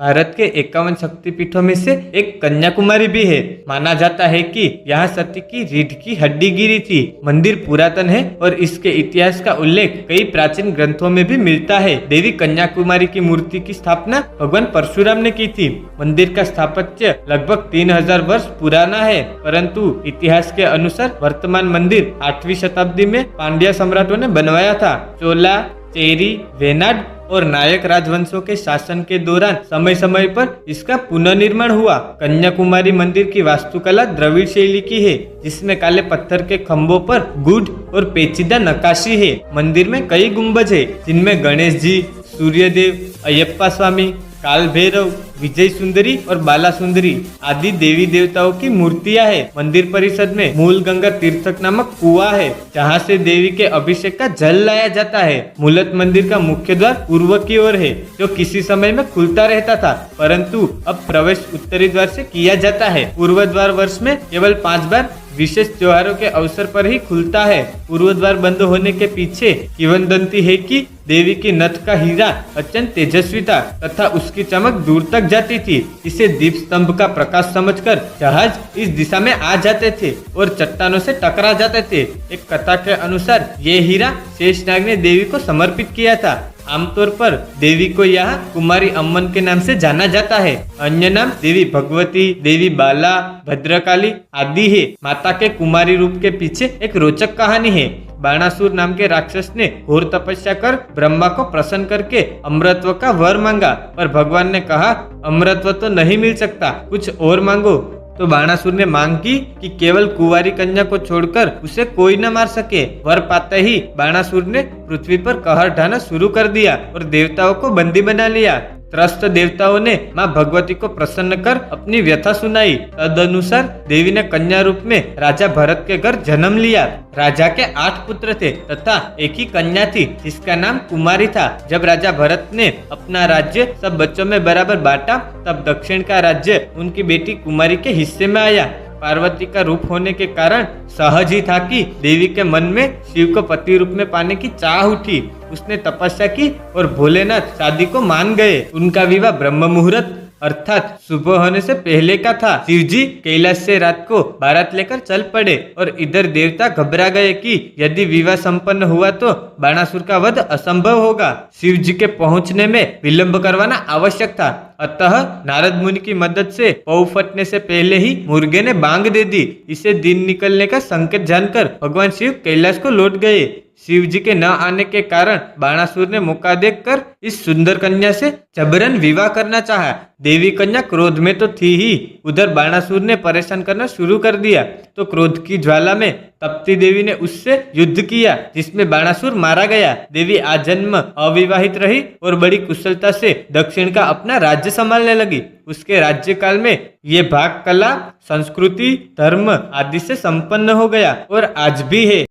भारत के 51 शक्तिपीठों में से एक कन्याकुमारी भी है। माना जाता है कि यहाँ सती की रीढ़ की हड्डी गिरी थी। मंदिर पुरातन है और इसके इतिहास का उल्लेख कई प्राचीन ग्रंथों में भी मिलता है। देवी कन्याकुमारी की मूर्ति की स्थापना भगवान परशुराम ने की थी। मंदिर का स्थापत्य लगभग 3000 वर्ष पुराना है, परंतु इतिहास के अनुसार वर्तमान मंदिर 8वीं शताब्दी में पांड्या सम्राटों ने बनवाया था। चोला, चेरी, वेनाड और नायक राजवंशों के शासन के दौरान समय समय पर इसका पुनर्निर्माण हुआ। कन्याकुमारी मंदिर की वास्तुकला द्रविड़ शैली की है, जिसमें काले पत्थर के खंभों पर गूढ़ और पेचीदा नक्काशी है। मंदिर में कई गुंबज है, जिनमें गणेश जी, सूर्यदेव, अयप्पा स्वामी, काल भैरव, विजय सुंदरी और बाला सुंदरी आदि देवी देवताओं की मूर्तियां है। मंदिर परिसर में मूल गंगा तीर्थक नामक कुआं है, जहां से देवी के अभिषेक का जल लाया जाता है। मूलत मंदिर का मुख्य द्वार पूर्व की ओर है, जो किसी समय में खुलता रहता था, परंतु अब प्रवेश उत्तरी द्वार से किया जाता है। पूर्व द्वार वर्ष में केवल 5 बार विशेष त्योहारों के अवसर पर ही खुलता है। पूर्व द्वार बंद होने के पीछे किंवदंती है कि देवी की नथ का हीरा अत्यंत तेजस्वी था तथा उसकी चमक दूर तक जाती थी। इसे दीप स्तंभ का प्रकाश समझकर जहाज इस दिशा में आ जाते थे और चट्टानों से टकरा जाते थे। एक कथा के अनुसार ये हीरा शेषनाग ने देवी को समर्पित किया था। आमतौर पर देवी को यहाँ कुमारी अम्मन के नाम से जाना जाता है। अन्य नाम देवी भगवती, देवी बाला, भद्रकाली आदि है। माता के कुमारी रूप के पीछे एक रोचक कहानी है। बाणासुर नाम के राक्षस ने घोर तपस्या कर ब्रह्मा को प्रसन्न करके अमृतत्व का वर मांगा, पर भगवान ने कहा अमृतत्व तो नहीं मिल सकता, कुछ और मांगो। तो बाणासुर ने मांग की कि केवल कुंवारी कन्या को छोड़कर उसे कोई न मार सके। वर पाते ही बाणासुर ने पृथ्वी पर कहर ढाना शुरू कर दिया और देवताओं को बंदी बना लिया। त्रस्त देवताओं ने मां भगवती को प्रसन्न कर अपनी व्यथा सुनाई। तदनुसार देवी ने कन्या रूप में राजा भरत के घर जन्म लिया। राजा के 8 पुत्र थे तथा एक ही कन्या थी, जिसका नाम कुमारी था। जब राजा भरत ने अपना राज्य सब बच्चों में बराबर बांटा, तब दक्षिण का राज्य उनकी बेटी कुमारी के हिस्से में आया। पार्वती का रूप होने के कारण सहज ही था कि देवी के मन में शिव को पति रूप में पाने की चाह उठी। उसने तपस्या की और भोलेनाथ शादी को मान गए। उनका विवाह ब्रह्म मुहूर्त अर्थात सुबह होने से पहले का था। शिवजी कैलाश से रात को बारात लेकर चल पड़े और इधर देवता घबरा गए कि यदि विवाह संपन्न हुआ तो बाणासुर का वध असंभव होगा। शिवजी के पहुंचने में विलंब करवाना आवश्यक था। अतः नारद मुनि की मदद से पौ फटने से पहले ही मुर्गे ने बांग दे दी। इसे दिन निकलने का संकेत जानकर भगवान शिव कैलाश को लौट गए। शिव जी के न आने के कारण बाणासुर ने मौका देखकर इस सुंदर कन्या से जबरन विवाह करना चाहा। देवी कन्या क्रोध में तो थी ही, उधर बाणासुर ने परेशान करना शुरू कर दिया, तो क्रोध की ज्वाला में तप्ती देवी ने उससे युद्ध किया, जिसमें बाणासुर मारा गया। देवी आजन्म अविवाहित रही और बड़ी कुशलता से दक्षिण का अपना राज्य संभालने लगी। उसके राज्यकाल में ये भाग कला, संस्कृति, धर्म आदि से संपन्न हो गया और आज भी है।